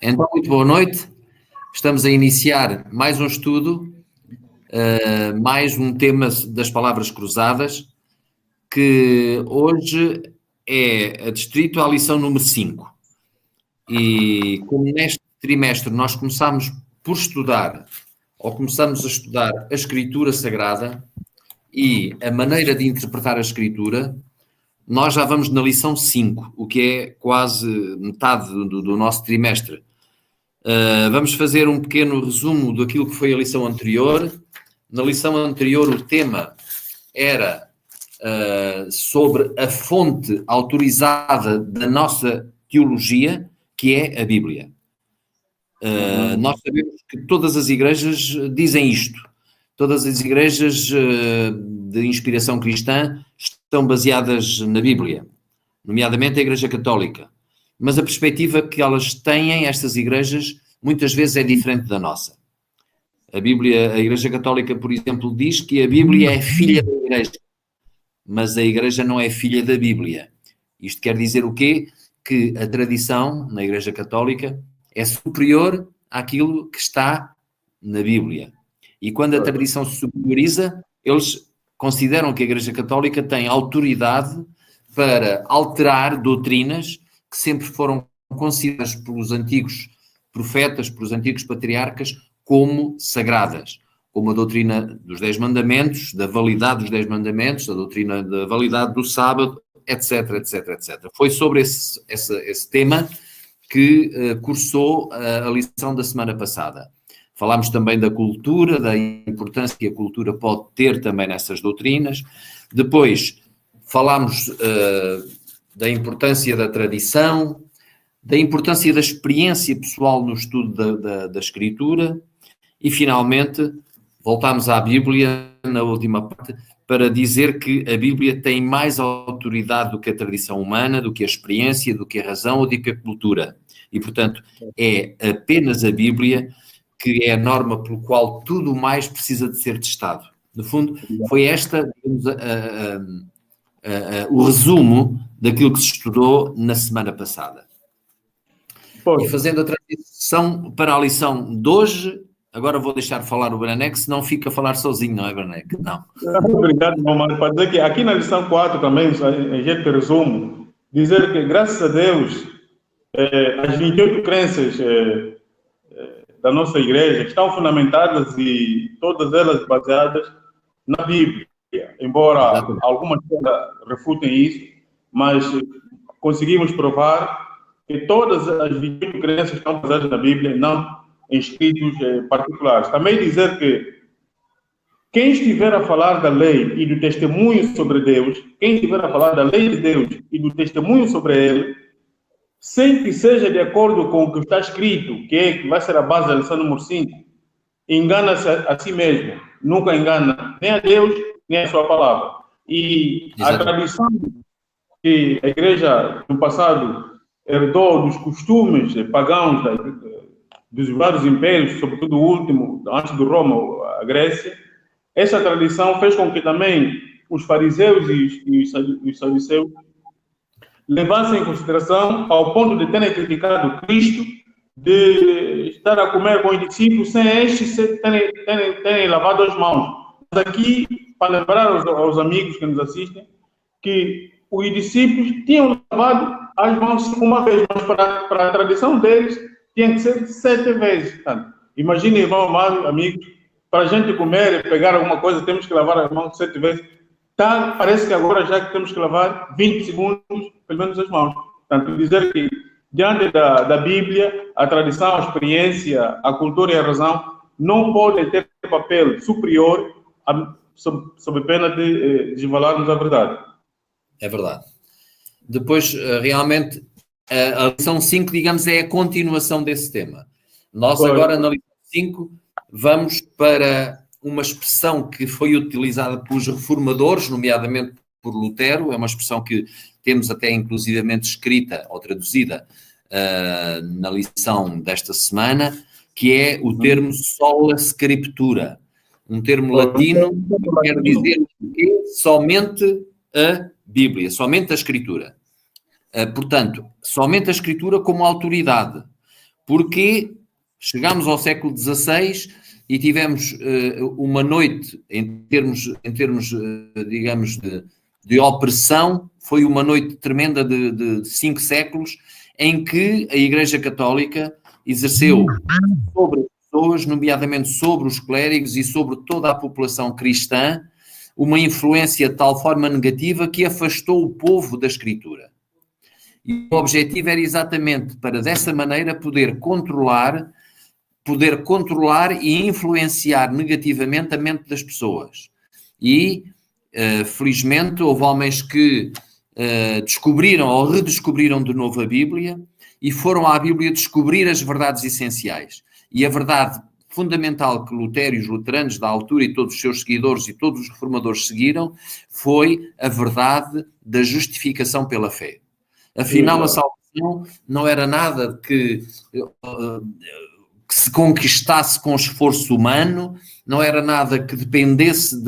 Então, muito boa noite. Estamos a iniciar mais um estudo, mais um tema das palavras cruzadas, que hoje é adstrito à lição número 5. E como neste trimestre nós começamos por estudar, ou começamos a estudar a Escritura Sagrada e a maneira de interpretar a Escritura, nós já vamos na lição 5, o que é quase metade do nosso trimestre. Vamos fazer um pequeno resumo daquilo que foi a lição anterior. Na lição anterior o tema era sobre a fonte autorizada da nossa teologia, que é a Bíblia. Nós sabemos que todas as igrejas dizem isto. Todas as igrejas de inspiração cristã estão baseadas na Bíblia, nomeadamente a Igreja Católica. Mas a perspectiva que elas têm, estas igrejas, muitas vezes é diferente da nossa. A Igreja Católica, por exemplo, diz que a Bíblia é filha da Igreja, mas a Igreja não é filha da Bíblia. Isto quer dizer o quê? Que a tradição na Igreja Católica é superior àquilo que está na Bíblia. E quando a tradição se superioriza, eles consideram que a Igreja Católica tem autoridade para alterar doutrinas que sempre foram consideradas pelos antigos profetas, pelos antigos patriarcas, como sagradas, como a doutrina dos 10 mandamentos, da validade dos 10 mandamentos, a doutrina da validade do sábado, etc, etc, etc. Foi sobre esse tema que cursou a lição da semana passada. Falámos também da cultura, da importância que a cultura pode ter também nessas doutrinas. Depois falámos da importância da tradição, da importância da experiência pessoal no estudo da Escritura e, finalmente, voltámos à Bíblia, na última parte, para dizer que a Bíblia tem mais autoridade do que a tradição humana, do que a experiência, do que a razão ou do que a cultura. E, portanto, é apenas a Bíblia que é a norma pelo qual tudo mais precisa de ser testado. No fundo, foi digamos, o resumo daquilo que se estudou na semana passada. E fazendo a transição para a lição de hoje, agora vou deixar falar o Branek, senão fica a falar sozinho, não é, Branek? Não. Obrigado, Romário. Para dizer que aqui na lição 4 também, em jeito de resumo, dizer que, graças a Deus, as 28 crenças da nossa igreja estão fundamentadas e todas elas baseadas na Bíblia. Embora algumas refutem isso, mas conseguimos provar que todas as 28 crenças estão baseadas na Bíblia, não em escritos particulares. Também dizer que quem estiver a falar da lei e do testemunho sobre Deus, quem estiver a falar da lei de Deus e do testemunho sobre ele, sem que seja de acordo com o que está escrito, que vai ser a base da lição número 5, engana-se a si mesmo. Nunca engana nem a Deus, nem a sua palavra. E a tradição que a igreja no passado herdou dos costumes pagãos dos vários impérios, sobretudo o último, antes do Roma, a Grécia, essa tradição fez com que também os fariseus e os saduceus levassem em consideração ao ponto de terem criticado Cristo, de estar a comer com os discípulos sem estes terem lavado as mãos. Mas aqui, para lembrar aos amigos que nos assistem, que os discípulos tinham lavado as mãos uma vez, mas para a tradição deles, tinha que ser 7 vezes. Imagine, irmão amado, amigos, para a gente comer e pegar alguma coisa, temos que lavar as mãos 7 vezes. Parece que agora já que temos que lavar 20 segundos, pelo menos as mãos. Portanto, dizer que, diante da Bíblia, a tradição, a experiência, a cultura e a razão não podem ter papel superior sob pena de desvalarmos a verdade. É verdade. Depois, realmente, a lição 5, digamos, é a continuação desse tema. Nós agora, na lição 5, vamos para uma expressão que foi utilizada pelos reformadores, nomeadamente por Lutero, é uma expressão que temos até inclusivamente escrita ou traduzida na lição desta semana, que é o termo sola scriptura, um termo latino que quer dizer que somente a Bíblia, somente a Escritura. Portanto, somente a Escritura como autoridade, Porque chegámos ao século XVI e tivemos uma noite, em termos digamos, de opressão, foi uma noite tremenda de 5 séculos, em que a Igreja Católica exerceu sobre as pessoas, nomeadamente sobre os clérigos e sobre toda a população cristã, uma influência de tal forma negativa que afastou o povo da Escritura. E o objetivo era exatamente para, dessa maneira, poder controlar e influenciar negativamente a mente das pessoas. E, felizmente, houve homens que descobriram ou redescobriram de novo a Bíblia e foram à Bíblia descobrir as verdades essenciais. E a verdade fundamental que Lutero e os luteranos da altura e todos os seus seguidores e todos os reformadores seguiram foi a verdade da justificação pela fé. Afinal, a salvação não era nada que se conquistasse com esforço humano, não era nada que dependesse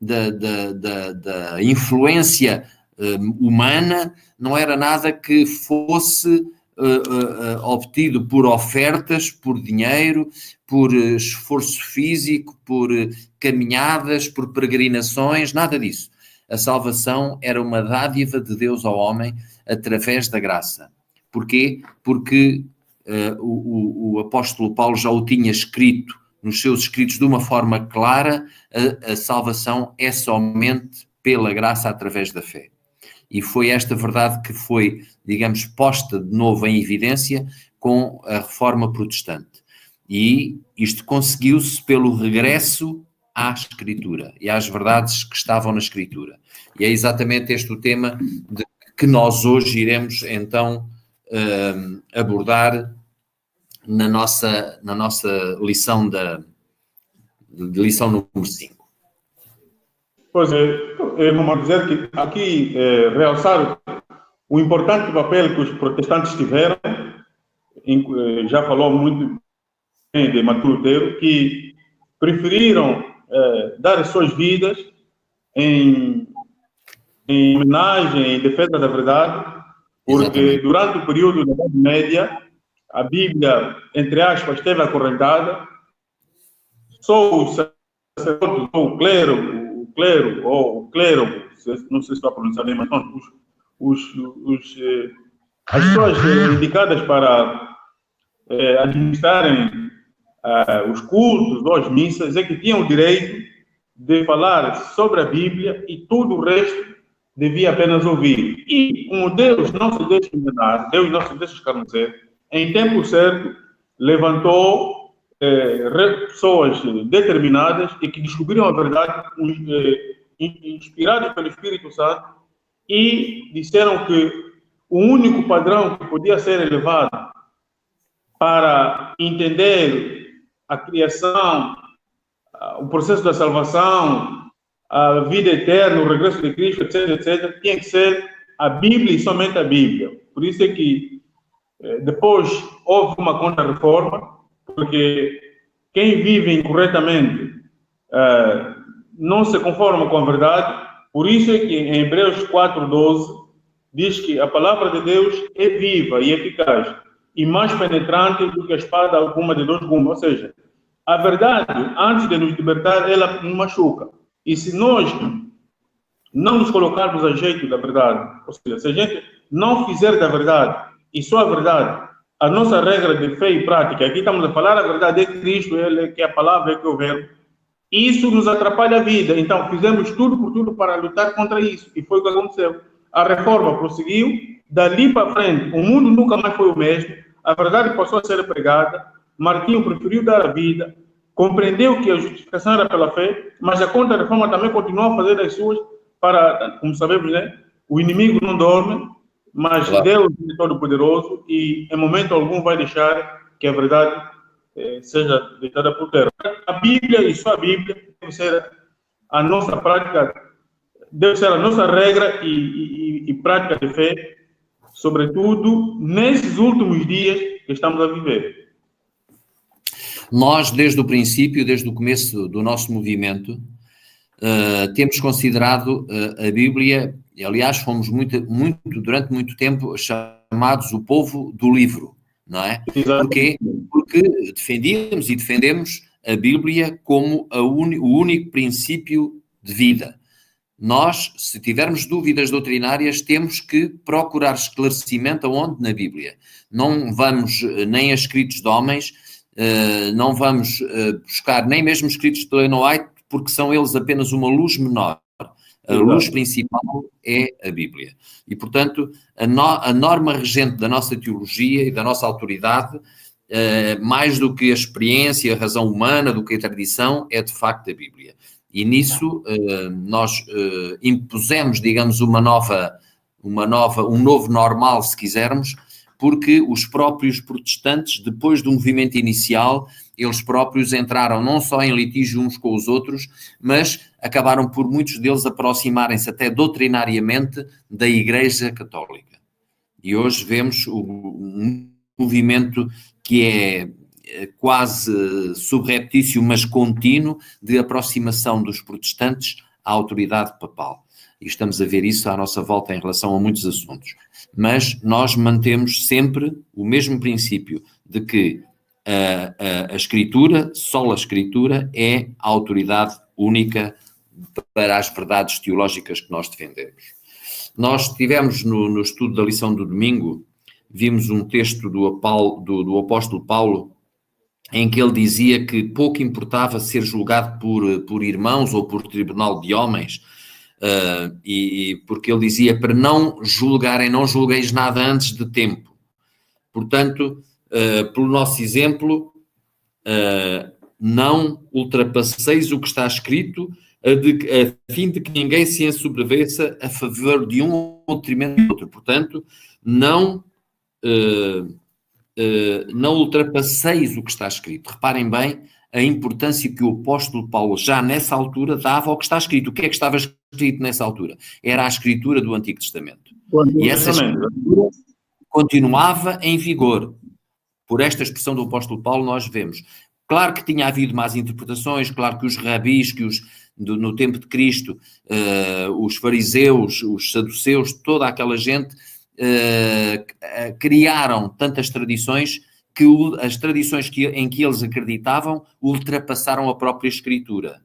da influência humana, não era nada que fosse obtido por ofertas, por dinheiro, por esforço físico, por caminhadas, por peregrinações, nada disso. A salvação era uma dádiva de Deus ao homem através da graça. Porquê? Porque o apóstolo Paulo já o tinha escrito nos seus escritos de uma forma clara, a salvação é somente pela graça através da fé. E foi esta verdade que foi, digamos, posta de novo em evidência com a Reforma Protestante. E isto conseguiu-se pelo regresso à Escritura e às verdades que estavam na Escritura. E é exatamente este o tema que nós hoje iremos, então, abordar na nossa lição de lição número 5. Pois é, vamos dizer que aqui realçar o importante papel que os protestantes tiveram, já falou muito bem de Martim Lutero, que preferiram dar as suas vidas em homenagem, em defesa da verdade, porque exatamente, durante o período da Idade Média, a Bíblia, entre aspas, esteve acorrentada, só os sacerdotes, ou o clero, não sei se vai pronunciar bem, mas não, as pessoas indicadas para administrarem os cultos ou as missas é que tinham o direito de falar sobre a Bíblia e tudo o resto devia apenas ouvir. E como Deus não se deixa enganar, Deus não se deixa escarnecer, em tempo certo levantou pessoas determinadas e que descobriram a verdade, inspirados pelo Espírito Santo, e disseram que o único padrão que podia ser elevado para entender a criação, o processo da salvação, a vida eterna, o regresso de Cristo, etc., tinha que ser a Bíblia e somente a Bíblia. Por isso é que depois houve uma contra-reforma, porque quem vive incorretamente não se conforma com a verdade. Por isso é que em Hebreus 4:12 diz que a palavra de Deus é viva e eficaz e mais penetrante do que a espada alguma de 2 gumes. Ou seja, a verdade, antes de nos libertar, ela nos machuca. E se nós não nos colocarmos a jeito da verdade, ou seja, se a gente não fizer da verdade e só a verdade, a nossa regra de fé e prática, aqui estamos a falar a verdade, é Cristo, Ele que é a palavra, é que é o verbo, isso nos atrapalha a vida. Então, fizemos tudo por tudo para lutar contra isso. E foi o que aconteceu. A reforma prosseguiu, dali para frente, o mundo nunca mais foi o mesmo, a verdade passou a ser pregada, Martinho preferiu dar a vida, compreendeu que a justificação era pela fé, mas a contra-reforma também continuou a fazer as suas para, como sabemos, né, o inimigo não dorme, mas claro, Deus é todo-poderoso e em momento algum vai deixar que a verdade seja deitada por terra. A Bíblia e só a Bíblia deve ser a nossa prática, deve ser a nossa regra e prática de fé, sobretudo nesses últimos dias que estamos a viver. Nós, desde o princípio, desde o começo do nosso movimento, temos considerado a Bíblia, e aliás fomos durante muito tempo chamados o povo do livro, não é? Exatamente. Porquê? Porque defendíamos e defendemos a Bíblia como o único princípio de vida. Nós, se tivermos dúvidas doutrinárias, temos que procurar esclarecimento aonde? Na Bíblia. Não vamos nem a escritos de homens, não vamos buscar nem mesmo escritos de Ellen White, porque são eles apenas uma luz menor. A luz principal é a Bíblia. E, portanto, a norma regente da nossa teologia e da nossa autoridade, mais do que a experiência, a razão humana, do que a tradição, é de facto a Bíblia. E nisso nós impusemos, digamos, um novo normal, se quisermos, porque os próprios protestantes, depois do movimento inicial, eles próprios entraram não só em litígio uns com os outros, mas acabaram por muitos deles aproximarem-se até doutrinariamente da Igreja Católica. E hoje vemos um movimento que é quase subreptício, mas contínuo, de aproximação dos protestantes à autoridade papal. E estamos a ver isso à nossa volta em relação a muitos assuntos. Mas nós mantemos sempre o mesmo princípio de que a Escritura, só a Escritura, é a autoridade única para as verdades teológicas que nós defendemos. Nós tivemos no estudo da lição do domingo, vimos um texto do apóstolo Paulo, em que ele dizia que pouco importava ser julgado por irmãos ou por tribunal de homens, e porque ele dizia para não julgarem, não julgueis nada antes de tempo. Portanto, pelo nosso exemplo, não ultrapasseis o que está escrito, a fim de que ninguém se ensoberbeça a favor de um ou detrimento do outro. Portanto, não ultrapasseis o que está escrito. Reparem bem a importância que o apóstolo Paulo já nessa altura dava ao que está escrito. O que é que estava escrito nessa altura? Era a escritura do Antigo Testamento. E essa escritura continuava em vigor. Por esta expressão do apóstolo Paulo nós vemos. Claro que tinha havido más interpretações, claro que os rabis, no tempo de Cristo, os fariseus, os saduceus, toda aquela gente, criaram tantas tradições que as tradições em que eles acreditavam ultrapassaram a própria Escritura,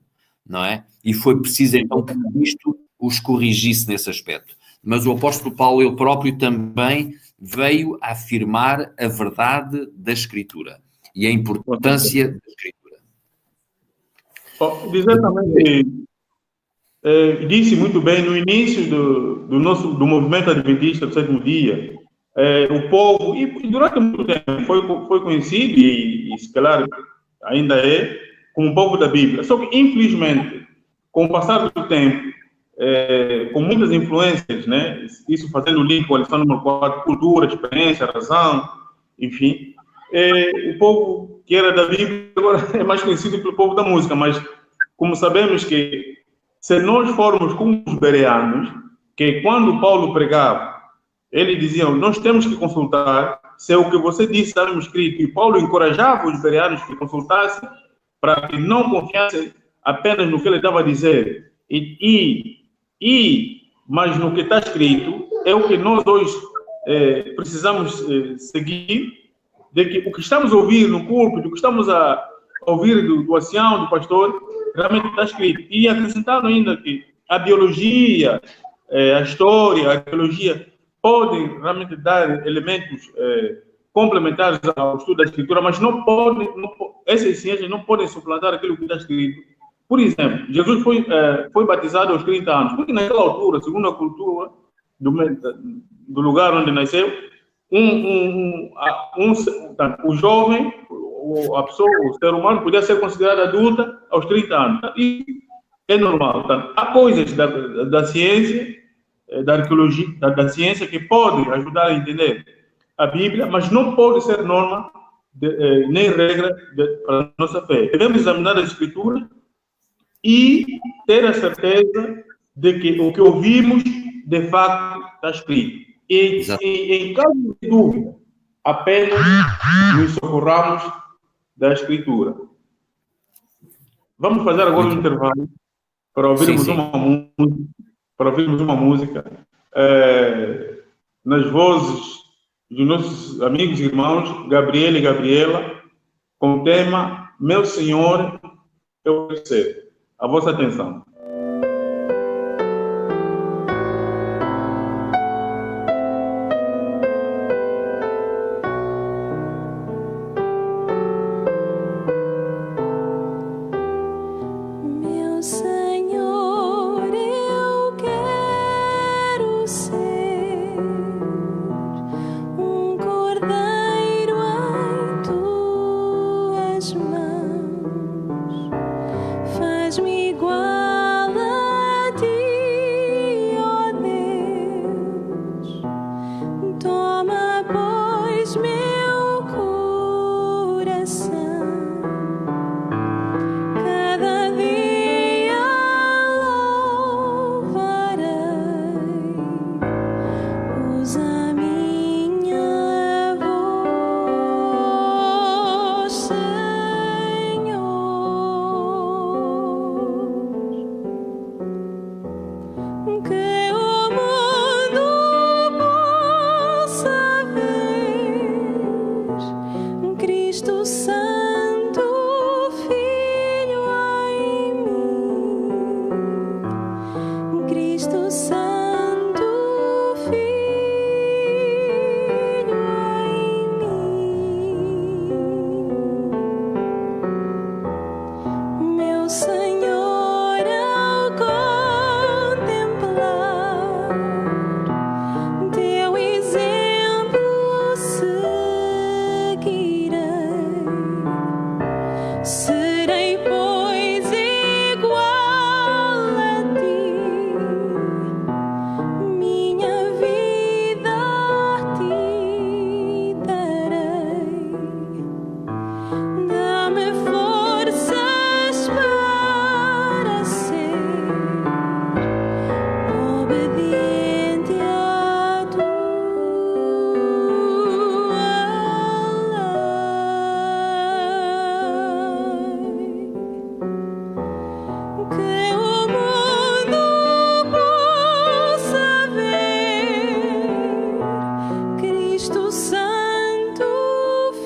não é? E foi preciso então que Cristo os corrigisse nesse aspecto. Mas o apóstolo Paulo, ele próprio, também veio a afirmar a verdade da Escritura e a importância da Escritura. Dizer também que disse muito bem no início do movimento adventista do sétimo dia, o povo, e durante muito tempo foi conhecido, e se calhar ainda é, como o povo da Bíblia. Só que, infelizmente, com o passar do tempo, com muitas influências, né, isso fazendo o link com a lição número 4, cultura, experiência, razão, enfim, o povo que era da Bíblia agora é mais conhecido pelo povo da música, mas como sabemos que se nós formos como os bereanos, que quando Paulo pregava, ele dizia, nós temos que consultar se é o que você disse está no escrito. E Paulo encorajava os bereanos que consultassem para que não confiassem apenas no que ele estava a dizer. Mas no que está escrito é o que nós dois precisamos seguir, de que o que estamos a ouvir no púlpito, o que estamos a ouvir do ancião, do pastor, realmente está escrito. E acrescentando ainda que a biologia, a história, a arqueologia podem realmente dar elementos complementares ao estudo da Escritura, mas essas ciências não podem suplantar aquilo que está escrito. Por exemplo, Jesus foi batizado aos 30 anos, porque naquela altura, segundo a cultura do lugar onde nasceu, o jovem, a pessoa, o ser humano, podia ser considerado adulta aos 30 anos. E é normal. Portanto, há coisas da ciência, da arqueologia, da ciência, que podem ajudar a entender a Bíblia, mas não pode ser norma nem regra para a nossa fé. Devemos examinar a Escritura e ter a certeza de que o que ouvimos, de facto, está escrito. E em caso de dúvida, apenas nos socorramos da Escritura. Vamos fazer agora um intervalo para ouvirmos uma música nas vozes dos nossos amigos e irmãos, Gabriel e Gabriela, com o tema Meu Senhor, eu percebo. A vossa atenção. Meu Senhor, eu quero ser um cordeiro em tuas mãos. Faz-me igual a ti, ó Deus. Toma, pois, meu coração. Cada dia louvarei, usa minha voz, Senhor, que o mundo possa ver Cristo Santo, Filho em mim, Cristo Santo, Filho em mim. Meu Senhor, ao contemplar teu exemplo seguirei. Serei, pois, igual a ti, minha vida a ti darei. Dá-me forças para ser obediente à tua lei. Que o mundo possa ver Cristo Santo,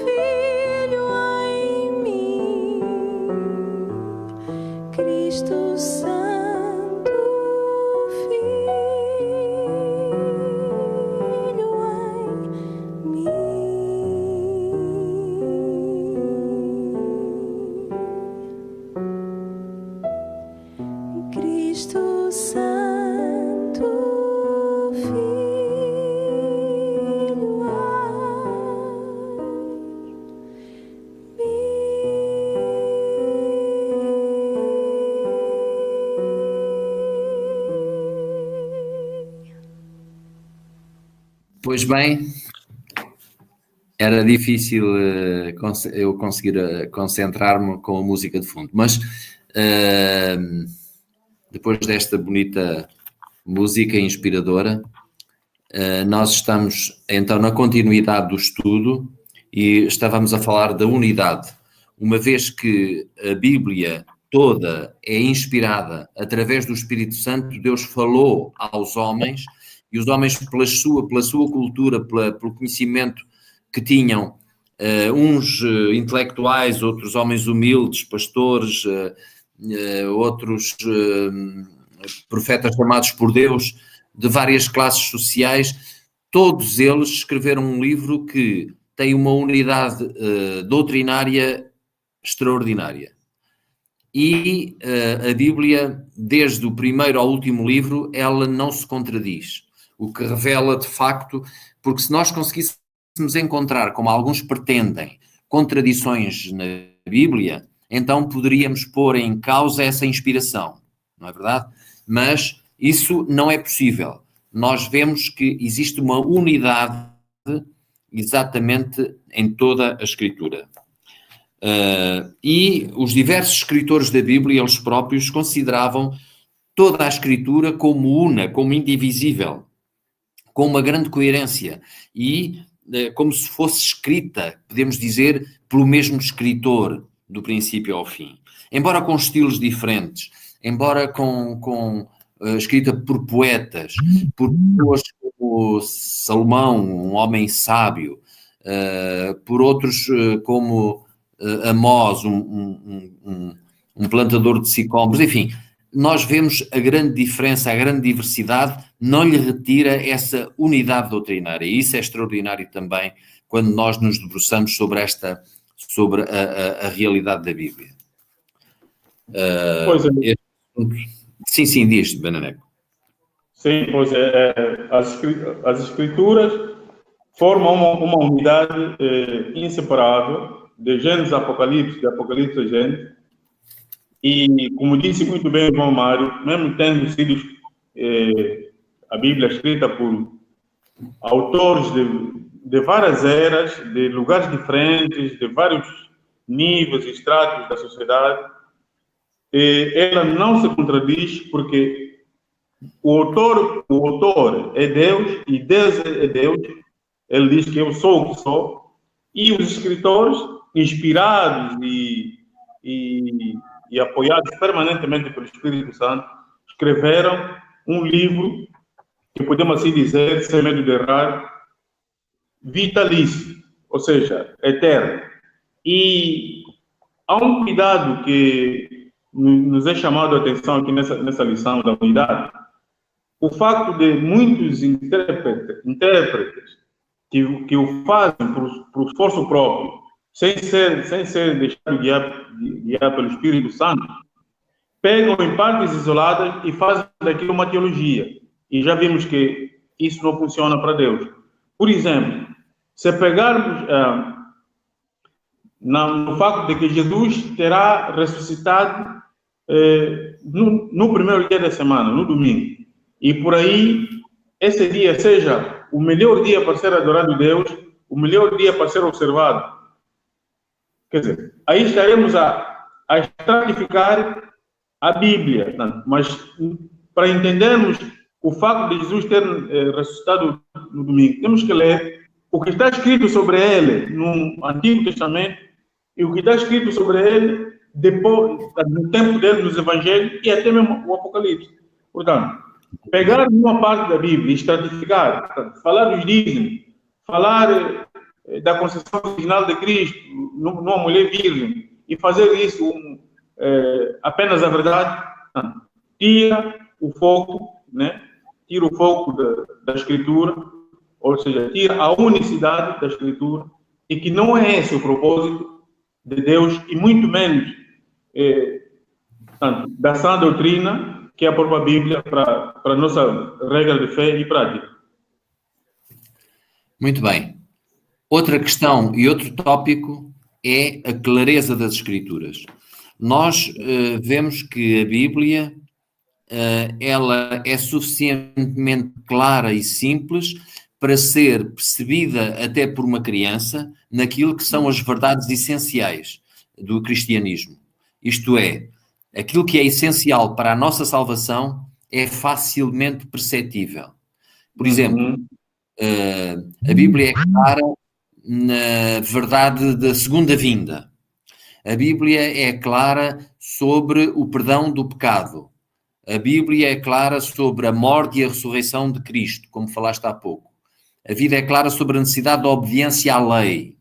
Filho em mim, Cristo Santo, Filho em mim. Cristo Santo, Filho em mim. Pois bem, era difícil eu conseguir concentrar-me com a música de fundo, mas depois desta bonita música inspiradora, nós estamos então na continuidade do estudo e estávamos a falar da unidade, uma vez que a Bíblia toda é inspirada através do Espírito Santo. Deus falou aos homens e os homens pela sua cultura, pelo conhecimento que tinham, uns intelectuais, outros homens humildes, pastores, outros profetas chamados por Deus, de várias classes sociais, todos eles escreveram um livro que tem uma unidade doutrinária extraordinária. E a Bíblia, desde o primeiro ao último livro, ela não se contradiz, o que revela de facto, porque se nós conseguíssemos encontrar, como alguns pretendem, contradições na Bíblia, então poderíamos pôr em causa essa inspiração, não é verdade? Mas isso não é possível. Nós vemos que existe uma unidade exatamente em toda a Escritura. E os diversos escritores da Bíblia, eles próprios, consideravam toda a Escritura como una, como indivisível, com uma grande coerência e como se fosse escrita, podemos dizer, pelo mesmo escritor, do princípio ao fim. Embora com estilos diferentes, embora com escrita por poetas, por pessoas como como Salomão, um homem sábio, por outros como Amós, um plantador de sicômoros, enfim, nós vemos a grande diferença, a grande diversidade, não lhe retira essa unidade doutrinária. E isso é extraordinário também quando nós nos debruçamos sobre a realidade da Bíblia. Pois é. Sim, diz, Benaneco. Sim, pois é. As escrituras formam uma unidade inseparável, de Gênesis a Apocalipse, de Apocalipse a Gênesis. E, como disse muito bem o irmão Mário, mesmo tendo sido a Bíblia escrita por autores de várias eras, de lugares diferentes, de vários níveis e estratos da sociedade, ela não se contradiz, porque o autor é Deus e Deus é Deus. Ele diz que eu sou o que sou, e os escritores, inspirados e apoiados permanentemente pelo Espírito Santo, escreveram um livro que podemos assim dizer, sem medo de errar, vitalício, ou seja, eterno. E há um cuidado que nos é chamado a atenção aqui nessa lição da unidade. O facto de muitos intérpretes que o fazem por esforço próprio, sem ser deixado guiar pelo Espírito Santo, pegam em partes isoladas e fazem daquilo uma teologia. E já vimos que isso não funciona para Deus. Por exemplo, se pegarmos no facto de que Jesus terá ressuscitado no primeiro dia da semana, no domingo, e por aí esse dia seja o melhor dia para ser adorado a Deus, o melhor dia para ser observado. Quer dizer, aí estaremos a estratificar a Bíblia, mas para entendermos o facto de Jesus ter ressuscitado no domingo, temos que ler o que está escrito sobre ele no Antigo Testamento e o que está escrito sobre ele depois, no tempo dele nos Evangelhos e até mesmo o Apocalipse. Portanto, pegar uma parte da Bíblia e estratificar, falar dos dízimos, falar da concepção original de Cristo numa mulher virgem e fazer isso apenas a verdade, tira o foco, né? Tira o foco da Escritura, ou seja, tira a unicidade da Escritura, e que não é esse o propósito de Deus, e muito menos da sã doutrina, que é a própria Bíblia, para a nossa regra de fé e prática. Muito bem. Outra questão e outro tópico é a clareza das Escrituras. Nós vemos que a Bíblia ela é suficientemente clara e simples para ser percebida até por uma criança naquilo que são as verdades essenciais do cristianismo. Isto é, aquilo que é essencial para a nossa salvação é facilmente perceptível. Por exemplo, a Bíblia é clara na verdade da segunda vinda. A Bíblia é clara sobre o perdão do pecado. A Bíblia é clara sobre a morte e a ressurreição de Cristo, como falaste há pouco. A vida é clara sobre a necessidade da obediência à lei.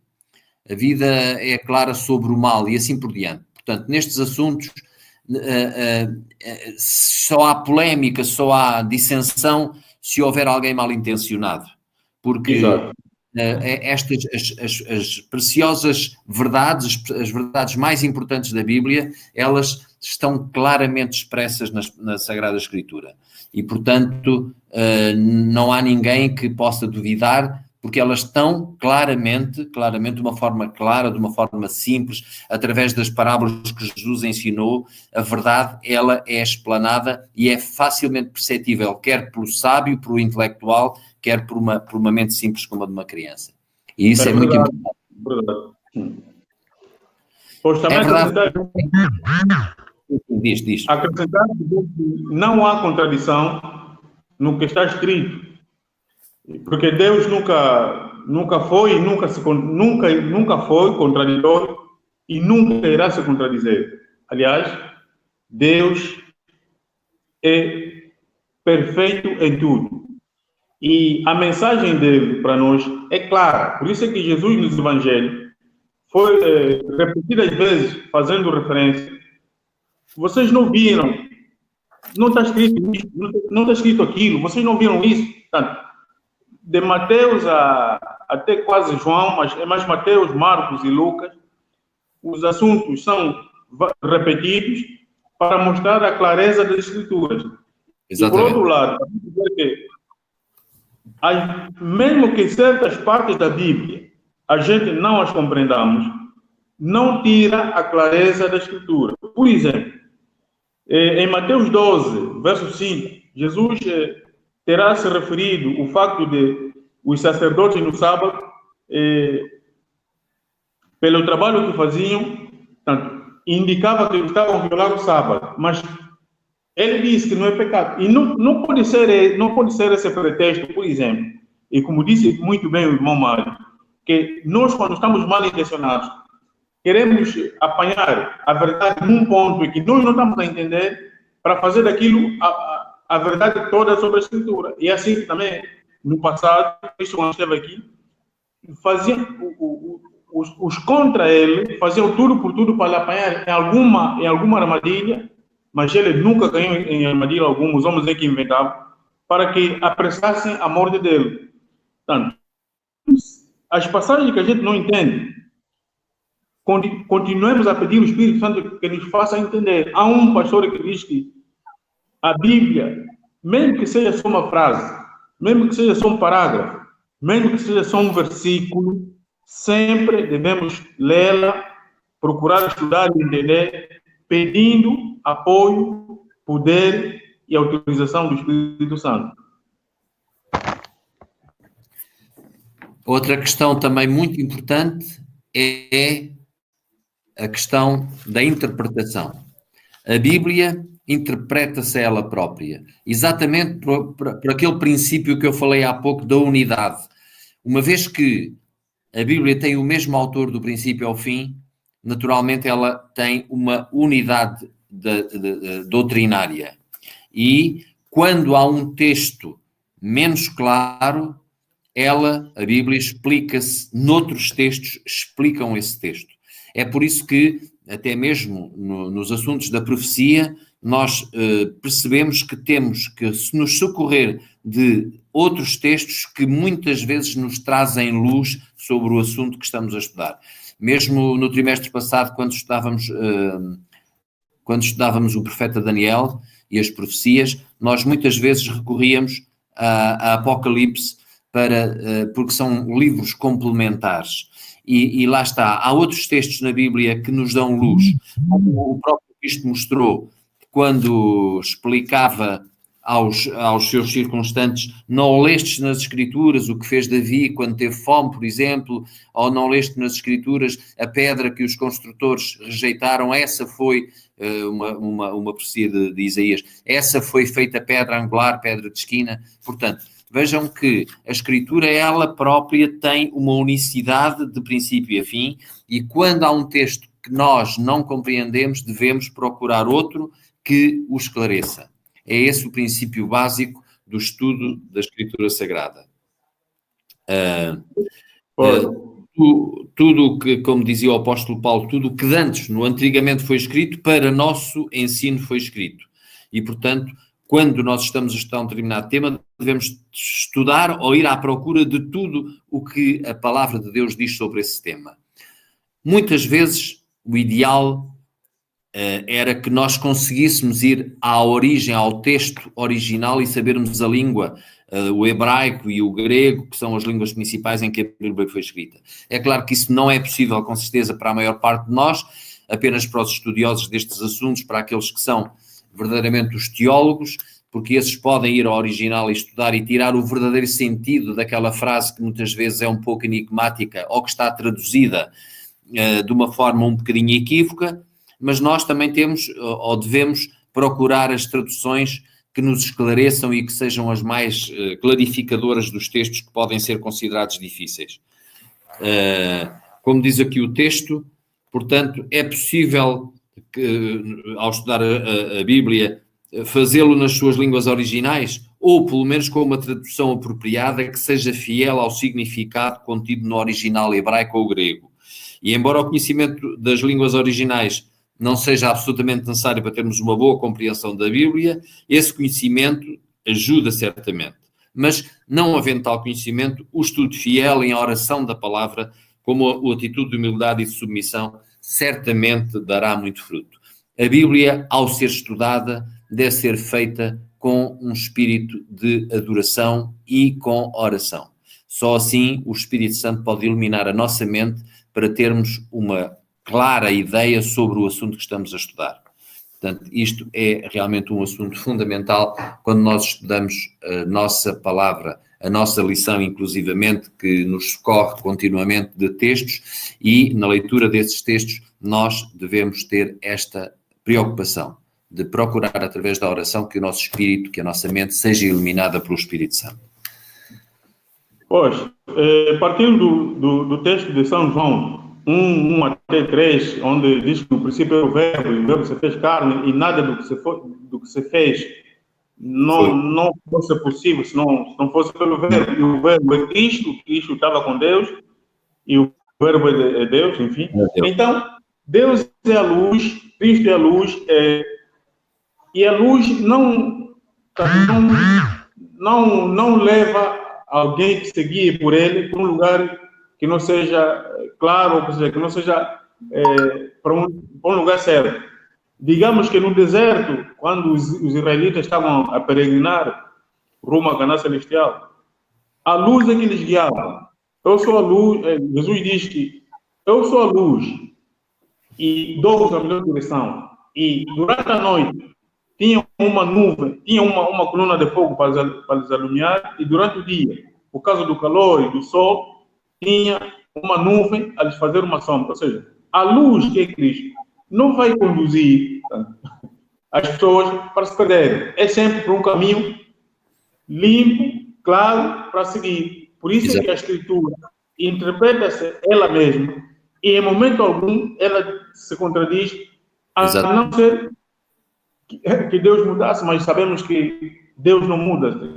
A vida é clara sobre o mal e assim por diante. Portanto, nestes assuntos só há polémica, só há dissensão se houver alguém mal intencionado. Porque estas as preciosas verdades, as verdades mais importantes da Bíblia, elas estão claramente expressas na Sagrada Escritura. E, portanto, não há ninguém que possa duvidar, porque elas estão claramente, de uma forma clara, de uma forma simples, através das parábolas que Jesus ensinou. A verdade, ela é explanada e é facilmente perceptível, quer pelo sábio, pelo intelectual, quer por uma mente simples como a de uma criança. E isso é muito importante. Pois também Diz. Acrescentar que não há contradição no que está escrito, porque Deus nunca foi contraditório e nunca irá se contradizer. Aliás, Deus é perfeito em tudo. E a mensagem dele para nós é clara. Por isso é que Jesus nos Evangelhos foi repetidas vezes fazendo referência. Vocês não viram, não está escrito isso, não está escrito aquilo, vocês não viram isso. Portanto, de Mateus até quase João, mas é mais Mateus, Marcos e Lucas, os assuntos são repetidos para mostrar a clareza das Escrituras. E por outro Exatamente. lado, dizer que mesmo que certas partes da Bíblia a gente não as compreendamos, não tira a clareza da Escritura. Por exemplo, em Mateus 12, verso 5, Jesus terá se referido o facto de os sacerdotes no sábado, pelo trabalho que faziam, portanto, indicava que eles estavam a violar o sábado, mas ele disse que não é pecado. E não pode ser esse pretexto, por exemplo, e como disse muito bem o irmão Mário, que nós, quando estamos mal intencionados, queremos apanhar a verdade num ponto em que nós não estamos a entender para fazer daquilo a verdade toda sobre a Escritura. E assim também, no passado, Cristo, quando esteve aqui, faziam os contra ele, faziam tudo por tudo para lhe apanhar em alguma armadilha, mas ele nunca caiu em armadilha alguma, os homens é que inventavam, para que apressassem a morte dele. Portanto, as passagens que a gente não entende, continuemos a pedir ao Espírito Santo que nos faça entender. Há um pastor que diz que a Bíblia, mesmo que seja só uma frase, mesmo que seja só um parágrafo, mesmo que seja só um versículo, sempre devemos lê-la, procurar estudar e entender, pedindo apoio, poder e autorização do Espírito Santo. Outra questão também muito importante é a questão da interpretação. A Bíblia interpreta-se a ela própria, exatamente por aquele princípio que eu falei há pouco da unidade. Uma vez que a Bíblia tem o mesmo autor do princípio ao fim, naturalmente ela tem uma unidade doutrinária. E quando há um texto menos claro, a Bíblia explica-se, noutros textos explicam esse texto. É por isso que, até mesmo nos assuntos da profecia, nós percebemos que temos que nos socorrer de outros textos que muitas vezes nos trazem luz sobre o assunto que estamos a estudar. Mesmo no trimestre passado, quando estudávamos o profeta Daniel e as profecias, nós muitas vezes recorríamos a Apocalipse porque são livros complementares. E lá está, há outros textos na Bíblia que nos dão luz, como o próprio Cristo mostrou quando explicava aos seus circunstantes: não lestes nas Escrituras o que fez Davi quando teve fome, por exemplo, ou não leste nas Escrituras a pedra que os construtores rejeitaram, essa foi uma profecia de Isaías, essa foi feita pedra angular, pedra de esquina. Portanto, vejam que a Escritura, ela própria, tem uma unicidade de princípio a fim, e quando há um texto que nós não compreendemos, devemos procurar outro que o esclareça. É esse o princípio básico do estudo da Escritura Sagrada. Tudo o que, como dizia o apóstolo Paulo, tudo o que antes, antigamente foi escrito, para nosso ensino foi escrito. E, portanto, quando nós estamos a estudar um determinado tema, devemos estudar ou ir à procura de tudo o que a palavra de Deus diz sobre esse tema. Muitas vezes, o ideal era que nós conseguíssemos ir à origem, ao texto original, e sabermos a língua, o hebraico e o grego, que são as línguas principais em que a Bíblia foi escrita. É claro que isso não é possível, com certeza, para a maior parte de nós, apenas para os estudiosos destes assuntos, para aqueles que são verdadeiramente os teólogos, porque esses podem ir ao original e estudar e tirar o verdadeiro sentido daquela frase que muitas vezes é um pouco enigmática ou que está traduzida de uma forma um bocadinho equívoca, mas nós também temos ou devemos procurar as traduções que nos esclareçam e que sejam as mais clarificadoras dos textos que podem ser considerados difíceis. Como diz aqui o texto, portanto, é possível que, ao estudar a Bíblia, fazê-lo nas suas línguas originais, ou pelo menos com uma tradução apropriada que seja fiel ao significado contido no original hebraico ou grego. E embora o conhecimento das línguas originais não seja absolutamente necessário para termos uma boa compreensão da Bíblia, esse conhecimento ajuda certamente. Mas, não havendo tal conhecimento, o estudo fiel em oração da palavra, como a atitude de humildade e de submissão, certamente dará muito fruto. A Bíblia, ao ser estudada, deve ser feita com um espírito de adoração e com oração. Só assim o Espírito Santo pode iluminar a nossa mente para termos uma clara ideia sobre o assunto que estamos a estudar. Portanto, isto é realmente um assunto fundamental quando nós estudamos a nossa palavra, a nossa lição, inclusivamente, que nos socorre continuamente de textos, e na leitura desses textos nós devemos ter esta preocupação de procurar, através da oração, que o nosso espírito, que a nossa mente seja iluminada pelo Espírito Santo. Pois, partindo do texto de São João 1 até 3, onde diz que no princípio é o verbo, e o verbo se fez carne, e nada do que se fez não fosse possível se não fosse pelo verbo, e o verbo é Cristo estava com Deus, e o verbo é Deus, enfim. Então, Deus é a luz, Cristo é a luz, e a luz não leva alguém que se guie por ele para um lugar que não seja claro, ou seja, que não seja para um lugar certo. Digamos que no deserto, quando os israelitas estavam a peregrinar rumo à Canaã Celestial, a luz é que lhes guiava. Eu sou a luz, Jesus diz que eu sou a luz e dou-vos a melhor direção. E durante a noite tinha uma nuvem, tinha uma coluna de fogo para lhes alumiar, e durante o dia, por causa do calor e do sol, tinha uma nuvem a lhes fazer uma sombra. Ou seja, a luz que é Cristo não vai conduzir as pessoas para se perderem. É sempre por um caminho limpo, claro, para seguir. Por isso é que a Escritura interpreta-se ela mesma, e em momento algum ela se contradiz, a não ser que Deus mudasse, mas sabemos que Deus não muda.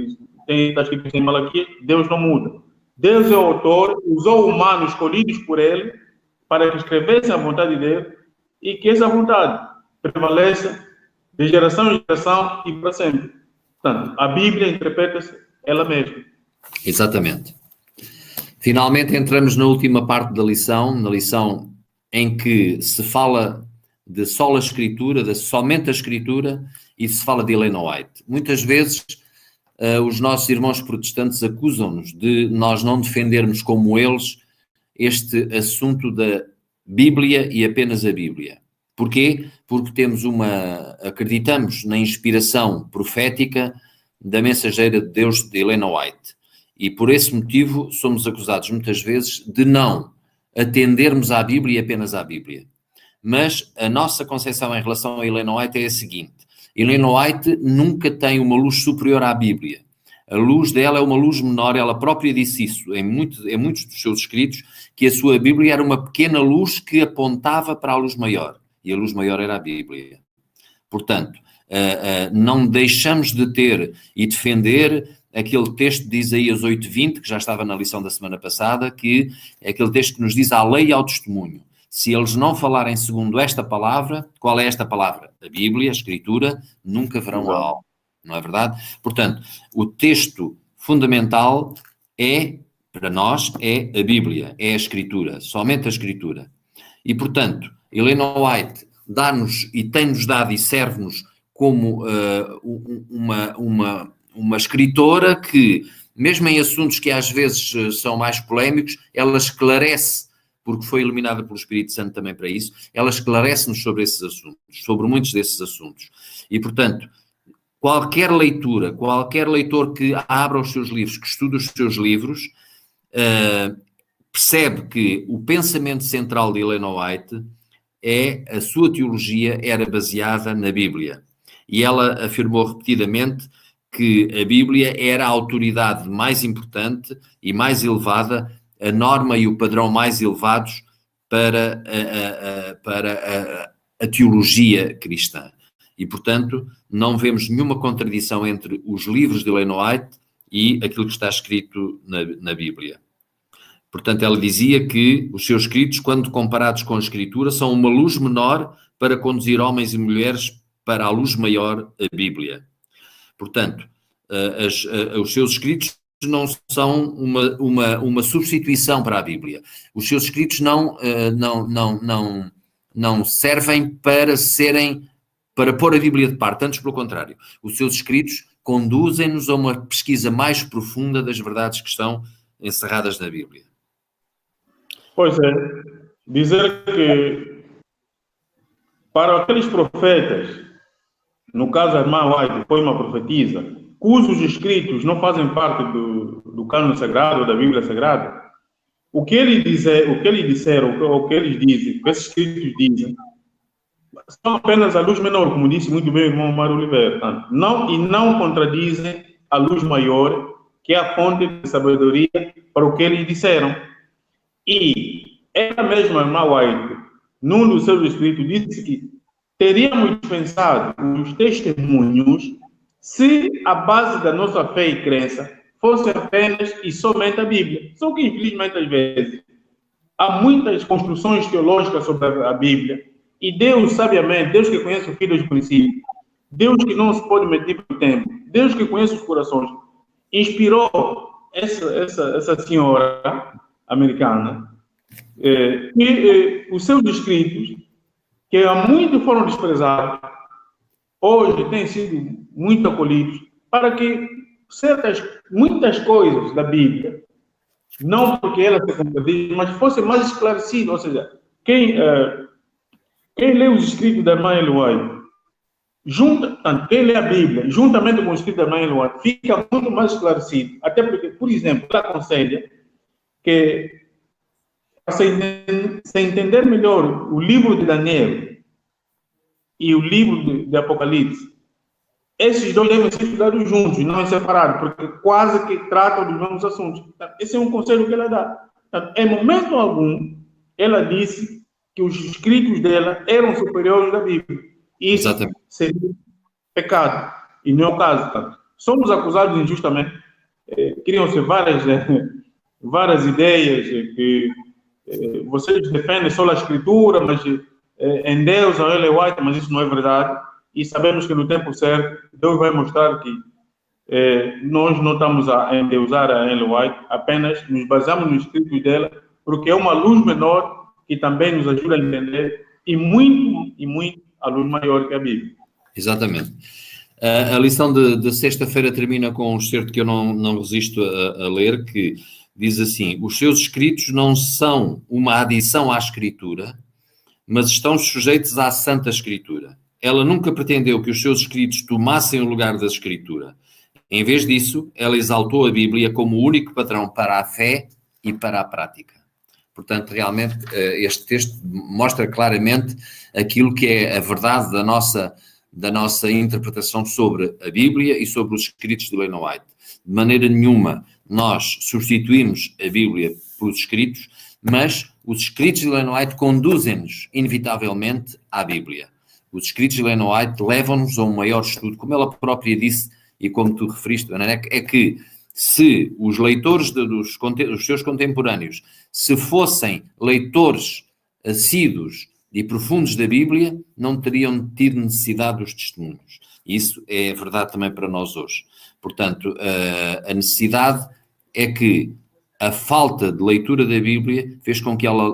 Está escrito em Malaquias, Deus não muda. Deus é o autor, usou humanos escolhidos por ele para que escrevessem a vontade dele, e que essa vontade prevaleça de geração em geração e para sempre. Portanto, a Bíblia interpreta-se ela mesma. Exatamente. Finalmente entramos na última parte da lição, na lição em que se fala de sola Escritura, de somente a Escritura, e se fala de Ellen White. Muitas vezes os nossos irmãos protestantes acusam-nos de nós não defendermos como eles este assunto da Bíblia e apenas a Bíblia. Porquê? Porque acreditamos na inspiração profética da mensageira de Deus de Ellen White. E por esse motivo somos acusados muitas vezes de não atendermos à Bíblia e apenas à Bíblia. Mas a nossa concepção em relação a Ellen White é a seguinte: Ellen White nunca tem uma luz superior à Bíblia. A luz dela é uma luz menor, ela própria disse isso em muitos dos seus escritos, que a sua Bíblia era uma pequena luz que apontava para a luz maior, e a luz maior era a Bíblia. Portanto, não deixamos de ter e defender aquele texto de Isaías 8:20, que já estava na lição da semana passada, que é aquele texto que nos diz à lei e ao testemunho. Se eles não falarem segundo esta palavra, qual é esta palavra? A Bíblia, a Escritura, nunca verão a alma. Não é verdade? Portanto, o texto fundamental para nós, é a Bíblia, é a Escritura, somente a Escritura. E, portanto, Ellen White dá-nos e tem-nos dado e serve-nos como uma escritora que, mesmo em assuntos que às vezes são mais polémicos, ela esclarece, porque foi iluminada pelo Espírito Santo também para isso, ela esclarece-nos sobre esses assuntos, sobre muitos desses assuntos. E, portanto, qualquer leitor que abra os seus livros, que estude os seus livros, percebe que o pensamento central de Ellen White a sua teologia era baseada na Bíblia. E ela afirmou repetidamente que a Bíblia era a autoridade mais importante e mais elevada, a norma e o padrão mais elevados para a teologia cristã. E, portanto, não vemos nenhuma contradição entre os livros de Ellen White e aquilo que está escrito na Bíblia. Portanto, ela dizia que os seus escritos, quando comparados com a Escritura, são uma luz menor para conduzir homens e mulheres para a luz maior, a Bíblia. Portanto, os seus escritos não são uma substituição para a Bíblia. Os seus escritos não servem para pôr a Bíblia de parte, antes pelo contrário. Os seus escritos conduzem-nos a uma pesquisa mais profunda das verdades que estão encerradas na Bíblia. Pois é, dizer que para aqueles profetas, no caso a irmã White foi uma profetisa, cujos escritos não fazem parte do cânon sagrado, da Bíblia Sagrada, o que eles disseram, o que eles dizem, o que esses escritos dizem, são apenas a luz menor, como disse muito bem o irmão Mário Oliveira, não contradizem a luz maior, que é a fonte de sabedoria para o que eles disseram. E ela mesma, irmã White, num dos seus escritos, disse que teríamos pensado nos testemunhos se a base da nossa fé e crença fosse apenas e somente a Bíblia. Só que, infelizmente, às vezes, há muitas construções teológicas sobre a Bíblia, e Deus, sabiamente, Deus que conhece o fim dos princípios, Deus que não se pode medir pelo tempo, Deus que conhece os corações, inspirou essa senhora americana, e os seus escritos, que há muito foram desprezados, hoje têm sido muito acolhidos, para que muitas coisas da Bíblia, não porque ela se contradiz, mas fosse mais esclarecido. Ou seja, quem lê os escritos da irmã Ellen White, quem lê a Bíblia, juntamente com os escritos da irmã Ellen White, fica muito mais esclarecido. Até porque, por exemplo, ela aconselha que, se entender melhor o livro de Daniel e o livro de Apocalipse, esses dois devem ser estudados juntos, não separados, porque quase que tratam dos mesmos assuntos. Esse é um conselho que ela dá. Em momento algum, ela disse que os escritos dela eram superiores da Bíblia. Isso seria pecado, e não é o caso. Somos acusados injustamente. Criam-se várias ideias que vocês defendem só a Escritura, mas em Deus, a Ellen White, mas isso não é verdade. E sabemos que no tempo certo, Deus vai mostrar que nós não estamos a endeusar a Ellen White, apenas nos baseamos no escrito dela, porque é uma luz menor que também nos ajuda a entender, e muito a luz maior que a Bíblia. Exatamente. A lição de sexta-feira termina com um excerto que eu não resisto a ler, que diz assim: os seus escritos não são uma adição à Escritura, mas estão sujeitos à Santa Escritura. Ela nunca pretendeu que os seus escritos tomassem o lugar da Escritura. Em vez disso, ela exaltou a Bíblia como o único padrão para a fé e para a prática. Portanto, realmente, este texto mostra claramente aquilo que é a verdade da nossa interpretação sobre a Bíblia e sobre os escritos de Ellen White. De maneira nenhuma nós substituímos a Bíblia pelos escritos, mas os escritos de Ellen White conduzem-nos inevitavelmente à Bíblia. Os escritos de Ellen White levam-nos a um maior estudo, como ela própria disse, e como tu referiste, Ana, é que se os leitores dos seus contemporâneos, se fossem leitores assíduos e profundos da Bíblia, não teriam tido necessidade dos testemunhos. Isso é verdade também para nós hoje. Portanto, a necessidade é que a falta de leitura da Bíblia fez com que ela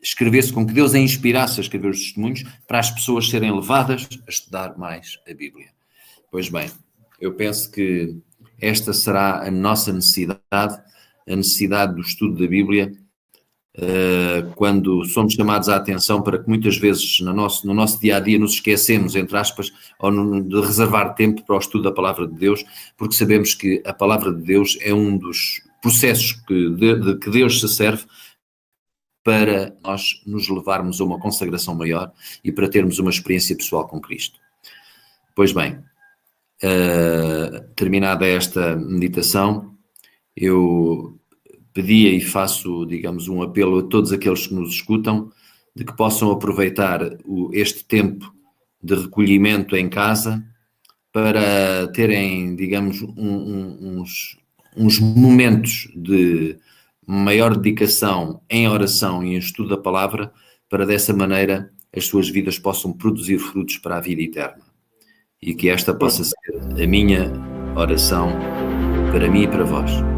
escrevesse, com que Deus a inspirasse a escrever os testemunhos para as pessoas serem levadas a estudar mais a Bíblia. Pois bem, eu penso que esta será a nossa necessidade, a necessidade do estudo da Bíblia, quando somos chamados à atenção para que muitas vezes no nosso dia-a-dia nos esquecemos, entre aspas, de reservar tempo para o estudo da Palavra de Deus, porque sabemos que a Palavra de Deus é um dos processos de que Deus se serve para nós nos levarmos a uma consagração maior e para termos uma experiência pessoal com Cristo. Pois bem, terminada esta meditação, eu pedia e faço, digamos, um apelo a todos aqueles que nos escutam, de que possam aproveitar este tempo de recolhimento em casa, para terem, digamos, uns momentos de maior dedicação em oração e em estudo da palavra, para dessa maneira as suas vidas possam produzir frutos para a vida eterna. E que esta possa ser a minha oração para mim e para vós.